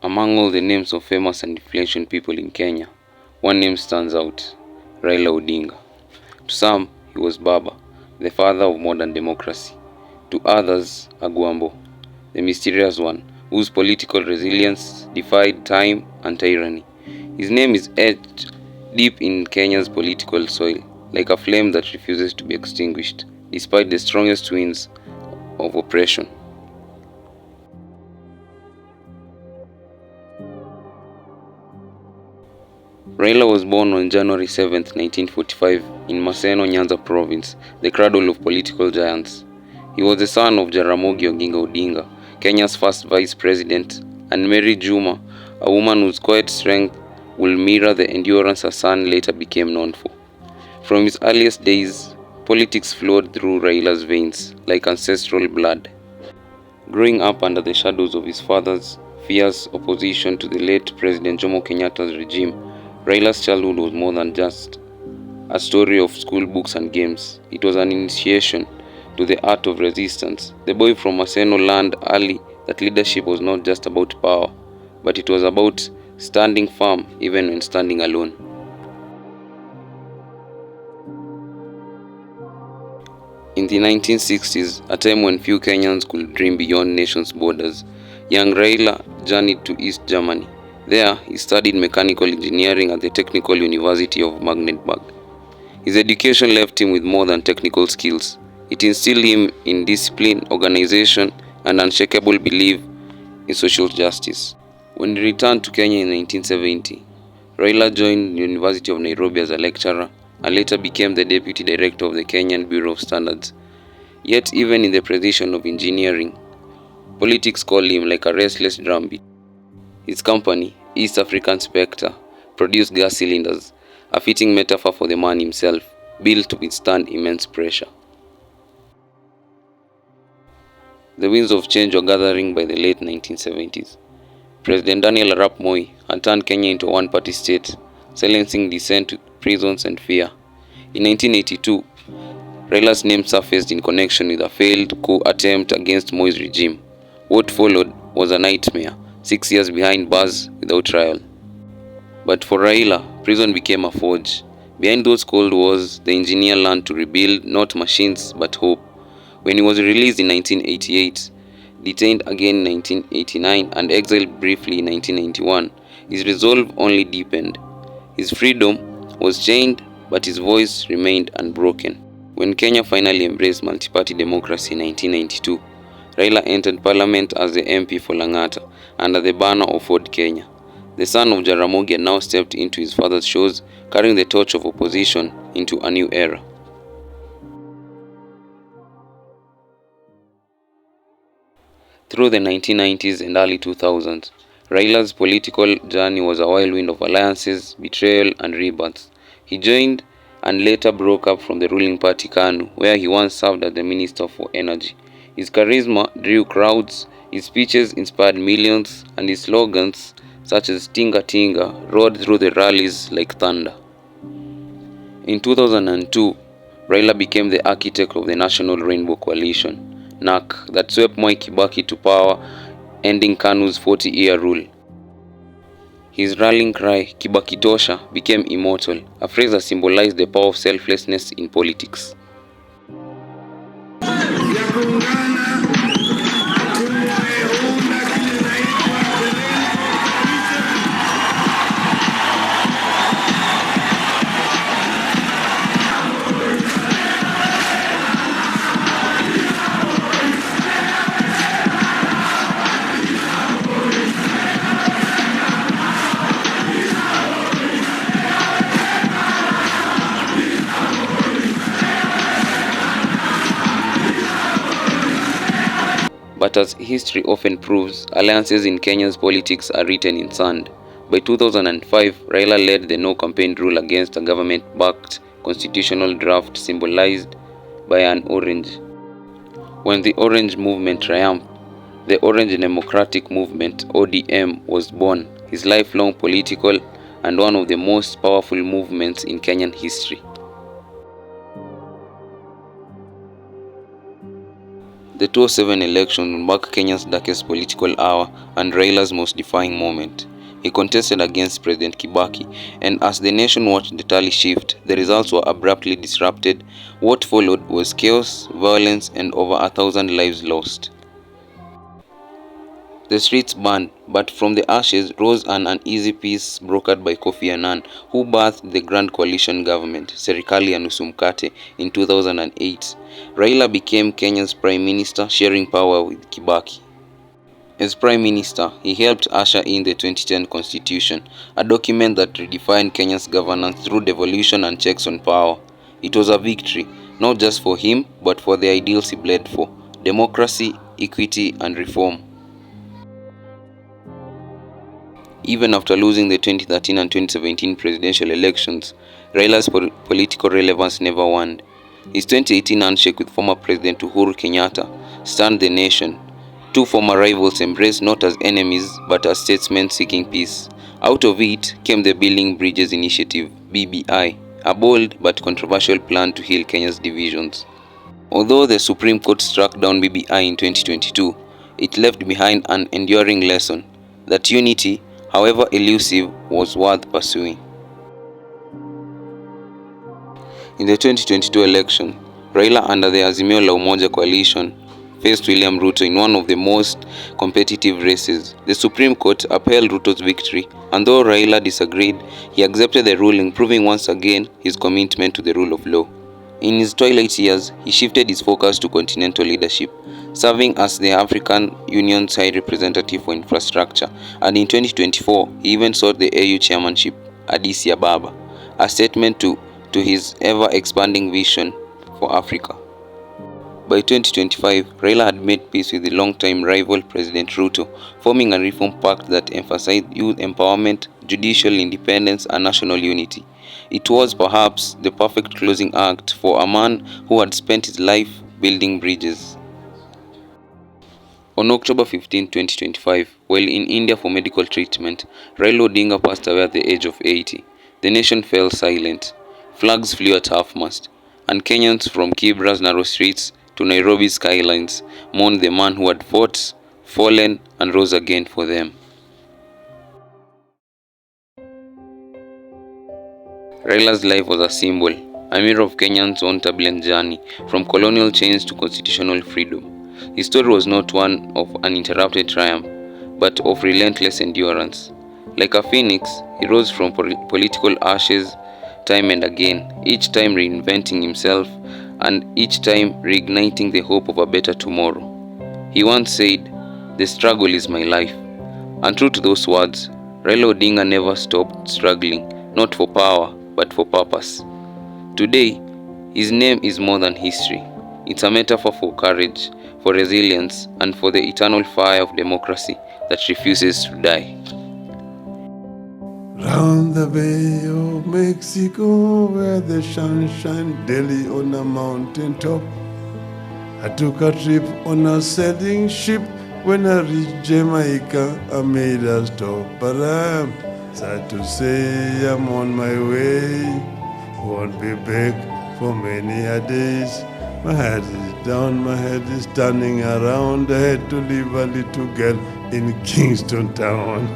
Among all the names of famous and influential people in Kenya, one name stands out: Raila Odinga. To some, he was Baba, the father of modern democracy. To others, Agwambo, the mysterious one, whose political resilience defied time and tyranny. His name is etched deep in Kenya's political soil, like a flame that refuses to be extinguished, despite the strongest winds of oppression. Raila was born on January 7, 1945 in Maseno, Nyanza province, the cradle of political giants. He was the son of Jaramogi Oginga Odinga, Kenya's first vice president, and Mary Juma, a woman whose quiet strength will mirror the endurance her son later became known for. From his earliest days, politics flowed through Raila's veins like ancestral blood. Growing up under the shadows of his father's fierce opposition to the late President Jomo Kenyatta's regime, Raila's childhood was more than just a story of school books and games. It was an initiation to the art of resistance. The boy from Maseno learned early that leadership was not just about power, but it was about standing firm even when standing alone. In the 1960s, a time when few Kenyans could dream beyond nations' borders, young Raila journeyed to East Germany. There, he studied mechanical engineering at the Technical University of Magdeburg. His education left him with more than technical skills. It instilled him in discipline, organization, and unshakable belief in social justice. When he returned to Kenya in 1970, Raila joined the University of Nairobi as a lecturer and later became the deputy director of the Kenyan Bureau of Standards. Yet, even in the precision of engineering, politics called him like a restless drumbeat. His company, East African Spectre, produced gas cylinders, a fitting metaphor for the man himself, built to withstand immense pressure. The winds of change were gathering by the late 1970s. President Daniel Arap Moi had turned Kenya into a one-party state, silencing dissent with prisons and fear. In 1982, Raila's name surfaced in connection with a failed coup attempt against Moi's regime. What followed was a nightmare, 6 years behind bars without trial. But for Raila, prison became a forge. Behind those cold walls, the engineer learned to rebuild not machines but hope. When he was released in 1988, detained again in 1989 and exiled briefly in 1991, his resolve only deepened. His freedom was chained, but his voice remained unbroken. When Kenya finally embraced multi-party democracy in 1992, Raila entered parliament as the MP for Lang'ata under the banner of Ford Kenya. The son of Jaramogi had now stepped into his father's shoes, carrying the torch of opposition into a new era. Through the 1990s and early 2000s, Raila's political journey was a whirlwind of alliances, betrayal, and rebirths. He joined and later broke up from the ruling party KANU, where he once served as the Minister for Energy. His charisma drew crowds, his speeches inspired millions, and his slogans, such as Tinga Tinga, roared through the rallies like thunder. In 2002, Raila became the architect of the National Rainbow Coalition, NAC, that swept Moi Kibaki to power, ending KANU's 40-year rule. His rallying cry, Kibaki Tosha, became immortal, a phrase that symbolized the power of selflessness in politics. But as history often proves, alliances in Kenya's politics are written in sand. By 2005, Raila led the no-campaign rule against a government-backed constitutional draft symbolized by an orange. When the Orange Movement triumphed, the Orange Democratic Movement (ODM) was born, his lifelong political and one of the most powerful movements in Kenyan history. The 2007 election would mark Kenya's darkest political hour and Raila's most defying moment. He contested against President Kibaki, and as the nation watched the tally shift, the results were abruptly disrupted. What followed was chaos, violence, and over 1,000 lives lost. The streets burned, but from the ashes rose an uneasy peace brokered by Kofi Annan, who birthed the Grand Coalition government, Serikali ya Nusu Mkate, in 2008. Raila became Kenya's prime minister, sharing power with Kibaki. As prime minister, he helped usher in the 2010 constitution, a document that redefined Kenya's governance through devolution and checks on power. It was a victory, not just for him, but for the ideals he bled for: democracy, equity, and reform. Even after losing the 2013 and 2017 presidential elections, Raila's political relevance never waned. His 2018 handshake with former President Uhuru Kenyatta stunned the nation. Two former rivals embraced not as enemies but as statesmen seeking peace. Out of it came the Building Bridges Initiative, BBI, a bold but controversial plan to heal Kenya's divisions. Although the Supreme Court struck down BBI in 2022, it left behind an enduring lesson that unity, however elusive, was worth pursuing. In the 2022 election, Raila under the Azimio la Umoja coalition faced William Ruto in one of the most competitive races. The Supreme Court upheld Ruto's victory, and though Raila disagreed, he accepted the ruling, proving once again his commitment to the rule of law. In his twilight years, he shifted his focus to continental leadership, serving as the African Union's High Representative for Infrastructure, and in 2024, he even sought the AU chairmanship, Addis Ababa, a statement to his ever-expanding vision for Africa. By 2025, Raila had made peace with the long-time rival President Ruto, forming a reform pact that emphasized youth empowerment, judicial independence, and national unity. It was perhaps the perfect closing act for a man who had spent his life building bridges. On October 15, 2025, while in India for medical treatment, Raila Odinga passed away at the age of 80. The nation fell silent. Flags flew at half-mast, and Kenyans from Kibra's narrow streets to Nairobi's skylines mourned the man who had fought, fallen, and rose again for them. Raila's life was a symbol, a mirror of Kenyans' own turbulent journey, from colonial chains to constitutional freedom. His story was not one of uninterrupted triumph, but of relentless endurance. Like a phoenix, he rose from political ashes time and again, each time reinventing himself and each time reigniting the hope of a better tomorrow. He once said, "The struggle is my life." And true to those words, Raila Odinga never stopped struggling, not for power, but for purpose. Today, his name is more than history. It's a metaphor for courage, for resilience, and for the eternal fire of democracy that refuses to die. Round the Bay of Mexico, where the sun shines daily on a mountain top, I took a trip on a sailing ship. When I reached Jamaica, I made a stop. But I'm sad to say I'm on my way. Won't be back for many a days. My head is down, my head is turning around. I had to leave a little girl in Kingston town.